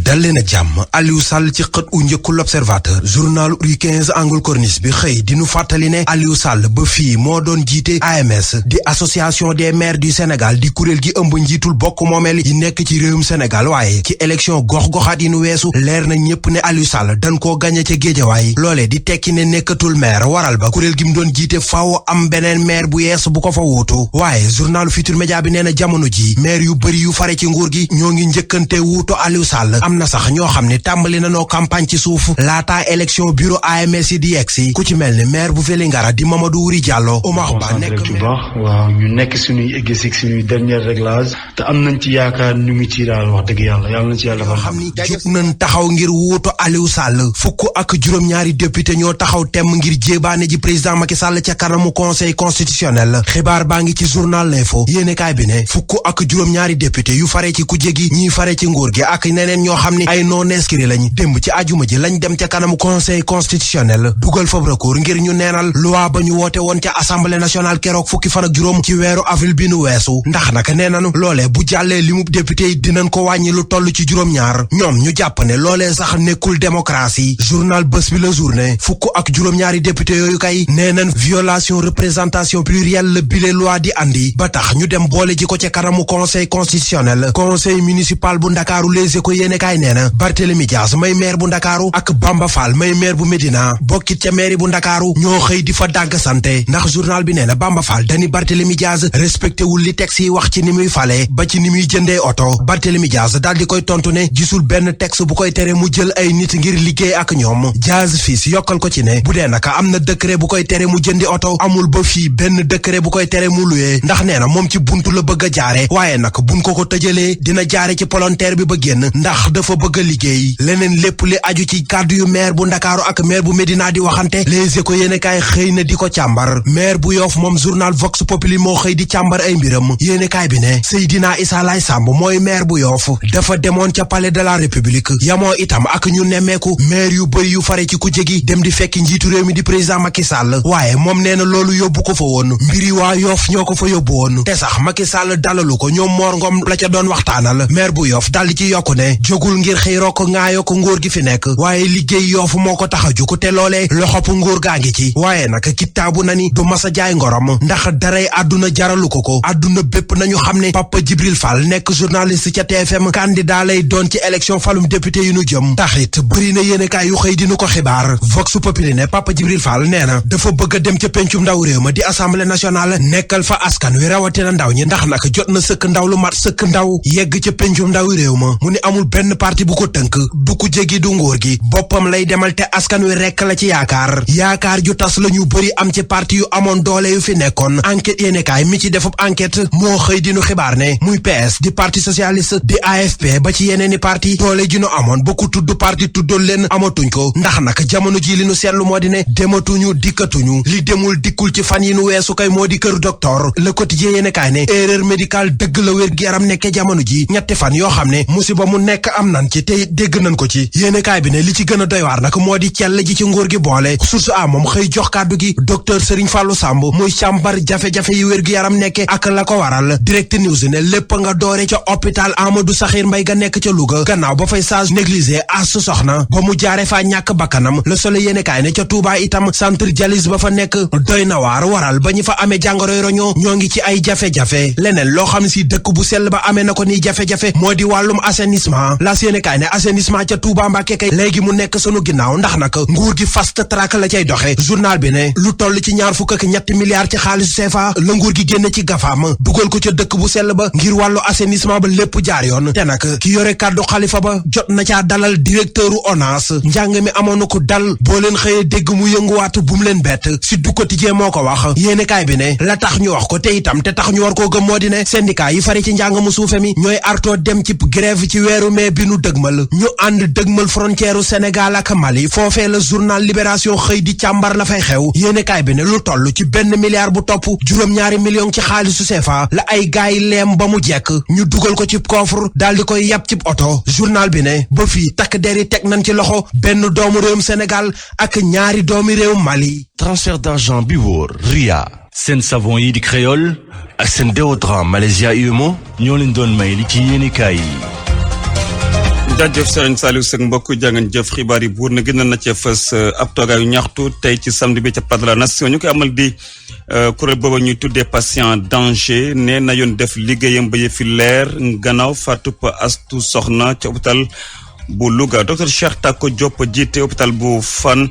dal leen ak jàmm. Aliou Sall ci xët u njëkku l'Observateur journal Rue 15 angle corniche bi xëy di nu fàttali ne Aliou Sall ba fii moo doon jiite AMS di association des maires du Sénégal di kuréel gi ëmb njiitul bokk moomeel yi nekk ci réewum Sénégal. waaye ci élection gox-goxaat yi nu weesu leer na ñépp ne Aliou Sall dañ koo gañe ca Géejawaay loolee di tekki ne nekkatul maire waral ba kuréel gi mu doon jiite faaw am beneen maire bu yees bu ko fa wuutu. waaye journal Futurs Médias bi nee na jamono ji maire yu bëri yu fare ci nguur gi ñoo ngi njëkkante wuutu Aliou Sall. am na sax ñoo xam ne tàmbali nanoo campagne ci suuf laataa élection bureau AMS yi di yegsi ku ci mel ne maire bu Vélingara di Mamadou Wuri Diallo. Omar Ba nekk bu baax waaw ñu nekk suñuy egg suñuy dernier réglage te am nañ ci yaakaar ñu ngi ci daal wax dëgg yàlla nañ ci yàlla dafa xam ni jug nañ taxaw ngir wuutu Aliou Sall fukk ak juróom-ñaari député ñoo taxaw temm ngir jébaane ji président Macky Sall ca kanamu conseil constitutionnel. xibaar baa ngi ci journal L'Info yéenekaay bi ne fukk ak juróom-ñaari député yu fare ci kujje gi ñii fare ci nguur gi ak ñeneen ñoo xam ni ay non inscrits lañ démb ci ajuma ji lañ dem ca kanamu conseil constitutionnel dugal fa recours ngir ñu neenal loi ba ñu woote woon ca assemblée nationale keroog fukki fan ak juróom ci weeru avril bi nu weesu ndax naka nee nanu loolee bu jàllee limub député yi dinañ ko wàññi lu toll ci juróom-ñaar ñoom ñu jàpp ne loolee sax nekkul démocratie. journal Bës bi la journée fukk ak juróom-ñaari député yooyu kay nee nañ violation représentation plurielle la bile loi di andi ba tax ñu dem boole ji ko ca kanamu conseil constitutionnel. conseil municipal bu Ndakaaru Les Échos yéenekaay nee na Barthélémy Dias may maire bu Ndakaaru ak Bamba Fall may maire bu Médina bokkit ca maire bu Ndakaaru ñoo xëy di fa dàgg sante ndax journal bi nee na Bamba Fall dani Barthélémy Dias respecté wul li texte yi wax ci ni muy fale ba ci ni muy jëndee oto. Barthélémy Dias daal di koy tontu ne gisul benn texte bu koy tere mu jël ay nit ngir liggéey ak ñoom. Dias fils yokkal ko ci ne bu dee naka am na décret bu koy tere mu jëndi oto amul ba fii benn décret bu koy tere mu luyee ndax nee na moom ci buntu la bëgg a jaare waaye nag buñ ko tëjalee dina jaare ci volontaire bi ba génn ndax dafa bëgg a liggéey. leneen lépp li aju ci kàddu yu maire bu Ndakaaru ak maire bu Médina di waxante Les Échos yéenekaay xëy na di ko càmbar. maire bu Yoff moom journal Vox Populi moo xëy di càmbar ay mbiram yéenekaay bi ne Seydina Issa Laye Samb mooy maire bu Yoff dafa demoon ca palais de la République yamoo itam ak ñu nemmeeku maire yu bëri yu fare ci kujje gi dem di fekk njiitu réew mi di président Macky Sall waaye moom nee na loolu yóbbu ko fa woon mbiri waa Yoff ñoo ko fa yóbbu woon te sax Macky Sall dalalu ko ñoom Mor Ngom la ca doon waxtaanal. maire bu Yoff daldi ci yokku ne jógul ngir xëy rok ngaayoo ko nguur gi fi nekk waaye liggéey Yoff moo ko tax a jóg te loolee loxopp nguur gaa ngi ci waaye nag kitaabu na ni du masa jaay ngorom ndax daray àdduna jaralu ko àdduna bépp nañu xam ne Papa Djibril Fall nekk journaliste ca TFM candidat lay doon ci élection falum député yu nu jëm taxit bëri na yéenekaay yu xëy dinu ko xibaar. Vox Populi ne Papa Djibril Fall nee na dafa bëgg a dem ca pencum ndaw réew ma di assemblée nationale nekkal fa askan wi rawatina ndaw ñi ndax nag jot na sëkk ndaw lu mat sëkk ndaw yegg ca pencum ndaw réew ma mu ni amul benn parti bu ko tënk du ko jéggi du nguur gi boppam lay demal te askan wi rekk la ci yaakaar ju tas la ñu bëri am ci parti yu amoon doole yu fi nekkoon. enquête yéenekaay mi ci defub enquête moo xëy dinu xibaar ne muy PS di parti socialiste di AFP ba ci yeneeni parti doole ji nu amoon ba ku tudd parti tuddoon leen amatuñ ko ndax nag jamono ji li nu seetlu moo di ne dematuñu dikkatuñu li demul dikkul ci fan yi nu weesu kay moo di kër docteur Le Quotidien yéenekaay ne erreur médicale dëgg la wér gi yaram nekke jamono ji ñetti fan yoo xam ne musiba mu nekk am nan ci te dégg nañ ko ci yéenekaay bi ne li ci gën a doy waar nag moo di cell ji ci nguur gi boole source a moom xëy jox kàddu gi docteur Serigne Fallou Samb muy càmbar jafe-jafe yi wér gi yaram nekke ak la ko waral. Direct News ne lépp nga doore ca hôpital Amadou Sakhir Mbaye ga nekk ca Louga gannaaw ba fay sage négligé Astou Sokhna ba mu jaare faa ñàkk bakkanam Le Soleil yéenekaay ne ca Touba itam centre dialyse ba fa nekk doy na waar waral ba ñu fa amee jàngoroy roñoo ñoo ngi ci ay jafe-jafe. leneen loo xam ne si dëkk bu sell ba amee na ko ni jafe-jafe moo di wàllum assainissement L'As yéenekaay ne assainissement ca Touba Mbàkke kay léegi mu nekk sunu ginnaaw ndax nag nguur gi fast track la cay doxe journal bi ne lu toll ci 23 milliards ci xaalisu CFA la nguur gi génn ci gafaam dugal ko ca dëkk bu sell ba ngir wàllu assainissement ba lépp jaar yoon te nag ki yore kàddu xalifa ba jot na caa dalal directeuru ONAS njàng mi amoon na ko dal boo leen xëyee dégg mu yënguwaat bu mu leen bett si du quotidien moo ko wax yéenekaay bi ne la tax ñu wax ko te itam te tax ñu war koo gëm moo di ne syndicat yi fari ci njàng mu suufe mi ñooy artoo dem ci grève ci weeru mai bi nu dëgmal ñu ànd dëgmal frontière u Sénégal ak Mali foofee la journal Libération xëy di càmbar la fay xew yéenekaay bi ne lu toll ci benn milliard bu topp juróom-ñaari million ci xaalisu CFA la ay gaay leem ba mu jekk ñu dugal ko ci coffre daal di koy yàpp ci oto journal bi ne ba fii takk der yi teg nañ ci loxo benn doomu réewum Sénégal ak ñaari doomi réewum Mali. transfert d'argent bi wóor Ria seen savon yi di créole ak seen déodorant Malaysia UMO ñoo leen doon may li ci yéenekaay yi. jaajëf Serigne Saliou Seck mbokk jàngeen jëf xibaar yi buur na gën na ca fës ab toogaayu ñaxtu tey ci samedi bi ca Place de la Nation ñu koy amal di kuréel booba ñuy tuddee patient danger nee na yoon def liggéeyam ba yëfi leer gannaaw Fatou Astou Soxna ca hôpital bu Louga docteur Cheikh Tako Diop jiite hôpital bu Fann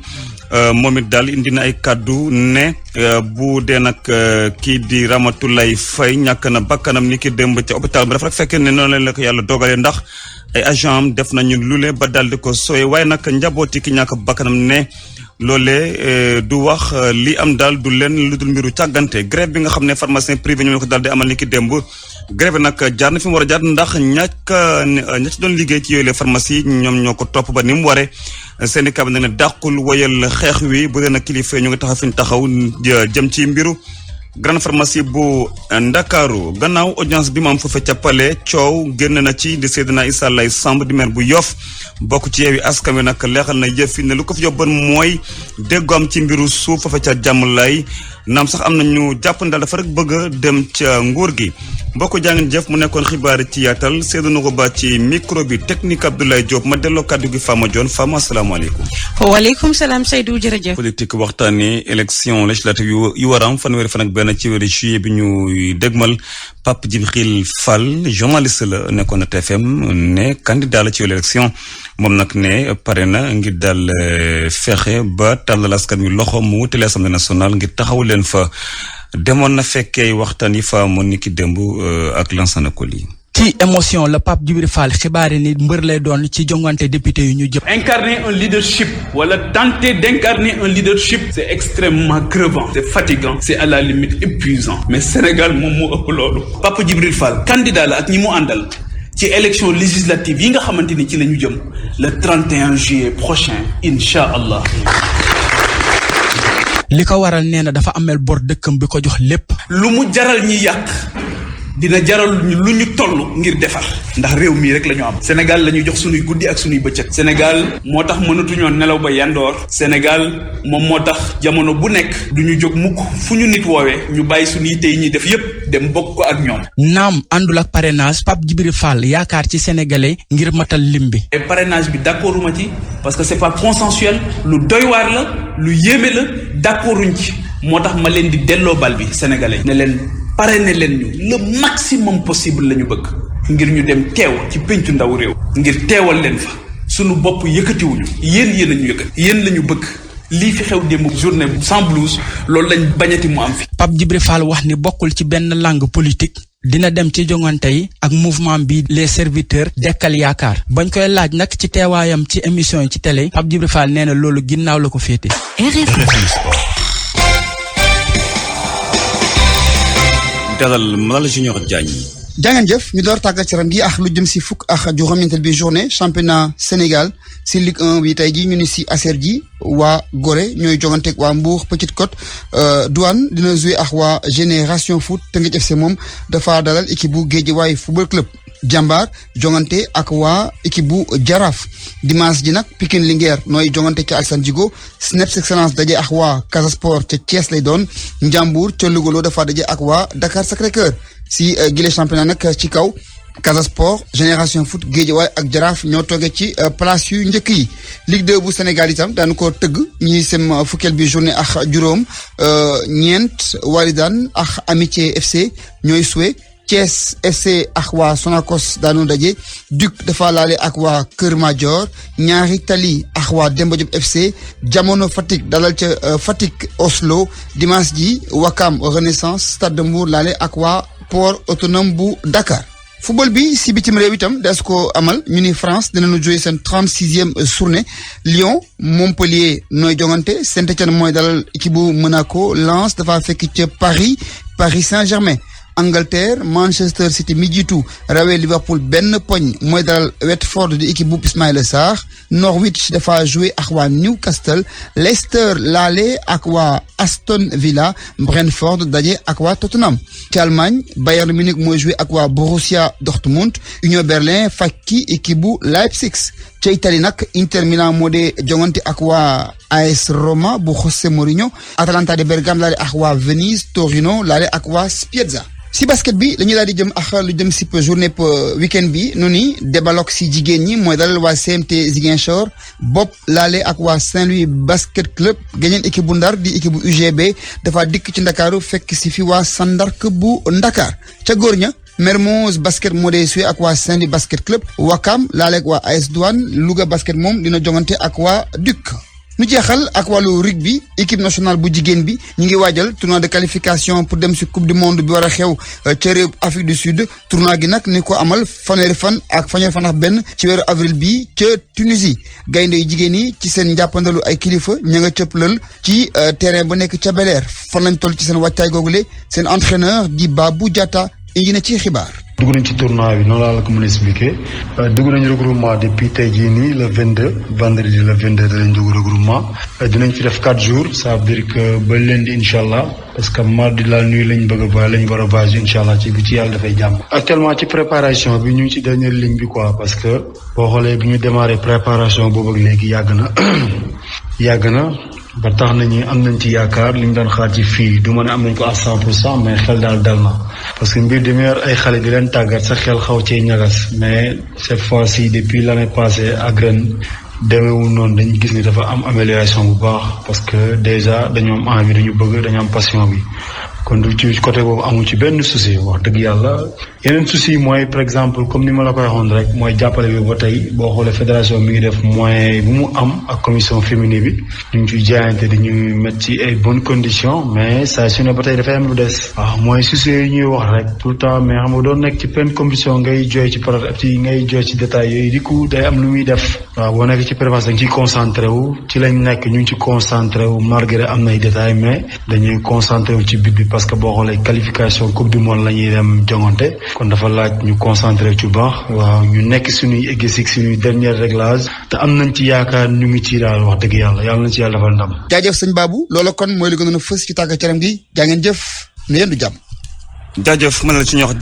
moom it daal indi na ay kaddu ne bu dee nag kii di Ramatoulaye Faye ñàkk na bakkanam ni ki démb ca hôpital bi dafa rek fekkee ne noonu la ko yàlla dogalee ndax ay agent am def nañu lule ba daal di ko sooye waaye nag njabooti ki ñàkk bakkanam ne loolee du wax li am daal du leen lu dul mbiru càggante grève bi nga xam ne pharmacien privé ñoo ko daal di amal ni ki démb grève bi nag jaar na fi mu war a jaar ndax ña ci doon liggéey ci yooyu les pharmacie ñoom ñoo ko topp ba ni mu waree syndicat bi nag ne dàqul woyal xeex wi bu dee nag kilifa ñu ngi taxaw fi ñu taxaw jëm ci mbiru grande pharmacie bu Ndakaaru gannaaw audience bi mu am foofee ca Palais coow génn na ci di Seydina Issa Laye Samb di maire bu Yoff bokk ci Yewwi Askan Wi nag leexal na yëf yi ne lu ko fi yóbboon mooy déggoo am ci mbiru suuf foofee ca Jàmmalaay naam sax am na ñu jàpp ne daal dafa rek bëgg a dem ca nguur gi mbokk jàngin jëf mu nekkoon xibaar ci yaatal Seydou Nogo Ba ci micro bi technique Abdoulaye Diop ma delloo kàddu gi Fama Dione Fama asalaamaaleykum. waaleykum salaam Seydou jërëjëf. politique waxtaanee élection législative yu war a am fanweeri fan ak benn ci weeru juillet bi ñuy dégmal Pape Djibril Fall journaliste la nekkoon na TFM ne candidat la ci élection moom nag ne pare na ngir daal fexe ba tàllal askan wi loxo mu wutale Assemblée nationale ngir taxawu leen fa. demoon na fekkee waxtaan yi fa amoon ni ki démb ak Lansana Coly. ci émotion la Pape Djibril Fall xibaare ni mbër lay doon ci jongante député yu ñu jëm. Incarner un leadership wala tenter d'incarner un leadership c'est extrêmement crevant, c'est fatigant, c'est à la limite épuisant mais Sénégal moom moo ëpp loolu. Pape Djibril Fall candidat la ak ñi mu àndal ci élection législative yi nga xamante ni ci la ñu jëm le 31 juillet prochain incha allah. li ko waral nee na dafa amel bor dëkkam bi ko jox lépp. lu mu jaral ñi yàq dina jaral ñu lu ñu toll ngir defar ndax réew mii rek la ñu am. Sénégal la ñuy jox sunuy guddi ak sunuy bëccëg. Sénégal moo tax mënatuñoo nelaw ba yandoor. Sénégal moom moo tax jamono bu nekk du ñu jóg mukk fu ñu nit woowee ñu bàyyi sunu yitte yi ñuy def yépp dem bokk ko ak ñoom. naam àndul ak parrainage Pape Djibril Fall yaakaar ci sénégalais ngir matal lim bi. et parrainage bi d'accorduma ci parce que c'est pas consensuel lu doy waar la lu yéeme la d'accorduñ ci moo tax ma leen di delloo bal bi sénégalais ne leen parrainer leen ñu le maximum possible la ñu bëgg ngir ñu dem teew ci péncu ndaw réew ngir teewal leen fa sunu bopp yëkkatiwuñu yéen a ñu yëkkati yéen la ñu bëgg lii fi xew démb journée sans blouse loolu lañ bañati mu am fi. Pape Djibril Fall wax ni bokkul ci benn langue politique dina dem ci jongante yi ak mouvement bi les serviteurs dekkal yaakaar bañ koy laaj nag ci teewaayam ci émission yi ci télé Pape Djibril Fall nee na loolu ginnaaw la ko féete. dalal Malal Junior Diagne. jàngeen jëf ñu door tàggat yaram gi ak lu jëm si fukk ak juróom-ñeenteel bi journée championnat Sénégal si Ligue 1 bi tey jii ñu ni si Aser ji waa Gorée ñooy joganteeg waa Mbour Petite Côte Douane dina jouer ak waa Génération Foot Teungueth FC moom dafa dalal équipe bu Guédiawaye Football Club. Jàmbaar jongante ak waa équipe bu Jaraaf dimanche ji nag Pikine Linguère nooy jongante ca Alassane Djigo Snaps Excellence daje ak waa Casa Sport ca Thiès lay doon Njàmbur ca Louga dafa daje ak waa Dakar Sacré-Cœur si gile championnat nag ci kaw Casa Sport Génération Foot Guédiawaye ak Jaraaf ñoo toogee ci place yu njëkk yi Ligue 2 bu Sénégal itam daanu ko tëgg ñi sem fukkeel bi journée ak juróom ñeent Walidane ak Amitié FC ñooy suwe Thiès FC ak waa Sonacos daanu daje Duc dafa laale ak waa Kër Madior ñaari Tali ak waa Demba Diop FC Jamono Fatick dalal ca Fatick Oslo dimanche ji Wakam Renaissance Stade de Mbour laale ak waa Port Autonome bu Dakar. football bi si bitim réew itam des ko amal ñu ni France dinañu jouer seen 36e journée Lyon Montpellier nooy jongante Saint-Étienne mooy dalal équipe bu Monaco Lens dafa fekk ca Paris Saint-Germain. Angleterre Manchester City mi jiitu rawee Liverpool benn poñ mooy dalal Watford di équipe bu Ismaïla Sarr Norwich dafa jouer ak waa Newcastle Leicester laale ak waa Aston Villa Brentford daje ak waa Tottenham ci Allemagne Bayern Munich mooy jouer ak waa Borussia Dortmund Union Berlin fakki équipe bu Leipzig ca Italie nag Inter Milan moo dee jongante ak waa AS Roma bu José Mourinho. Atalanta de Bergame laale ak waa Venise. Torino laale ak waa Spiezia. si basket bi dañuy daal di jëm ak lu jëm si journée weekend bi nu ni débalok si jigéen ñi mooy dalal waa CMT Ziguinchor bopp laale ak waa Saint-Louis basket club gañeen équipe bu Ndar di équipe bu UGB dafa dikk ci Ndakaaru fekk si fi waa Sandark bu Ndakaar ca góor ña Mermoz basket moo dee suy ak waa Saint-Louis basket club Wakam laale ak waa AS Douane Louga basket moom dina jongante ak waa Duc. nu jeexal ak wàllu rugby équipe nationale bu jigéen bi ñu ngi waajal tournoi de qualification pour dem si coupe du monde bi war a xew ca réew Afrique du Sud tournoi gi nag ni ko amal fanweeri fan ak benn ci weeru avril bi ca Tunisie gaynde yu jigéen yi ci seen njàppandalu ay kilifa ña nga cëpplal ci terrain ba nekk ca Bel Air fan lañ toll ci seen wàccaay googule seen entraîneur di Babou Diatta indi na ci xibaar. dugg nañ ci tournoi bi noonu laa la ko mën a expliquer dugg nañ regroupement depuis tey jii nii le 22 vendredi le 22 danañ dugg regroupement dinañ fi def 4 jours ça veut dire que ba lundi incha allah parce que mardi la nuit lañ bëgg a lañ war a base incha allah ci yàlla dafay jàmm. actuellement ci préparation bi ñu ngi ci dernière ligne bi quoi parce que boo xoolee bi ñu démarré préparation boobu ak léegi yàgg na ba tax nañu am nañ ci yaakaar li ñu doon xaar ci fii du ma ne am nañ ko à 100% mais xel daal dal na parce que mbir demee ay xale di leen tàggat sa xel xaw cee ñagas mais cette fois-ci depuis l'année passée ak ren demeewul noonu dañu gis ni dafa am amélioration bu baax parce que déjà dañoo am envie dañu bëgg dañu am passion bi kon du ci côté boobu amul ci benn souci wax dëgg yàlla yeneen souci mooy par exemple comme ni ma la ko waxoon rek mooy jàppale bi ba tey boo xoolee fédération mi ngi def moyen bu mu am ak commission féminine bi ñu ngi ciy jaayante dañuy mettre ci ay bonnes conditions mais saa su ne ba tey dafay am lu des. waaw mooy souci yi ñuy wax rek tout le temps mais xam nga doon nekk ci pleine compétition ngay jooy ci détails yooyu di ko day am lu muy def. waaw boo nekk ci préparation dañ ciy concentré wu ci lañ nekk ñu ngi ci concentré wu malgré am nay détails mais dañuy concentré wu ci but bi parce que boo xoolee qualification coupe du monde la ñuy dem jongante kon dafa laaj ñu concentré ci baax waaw ñu nekk suñuy exercice suñuy dernier réglage te am nañ ci yaakaar ñu ngi ci daal wax dëgg yàlla nañ ci yàlla defal ndam. jaajëf sëñ Babou loola kon mooy li gënoon a fës ci tàggat yaram gi jaa ngeen jëf ne yéen du jàmm. jaajëf mën na la ci ñox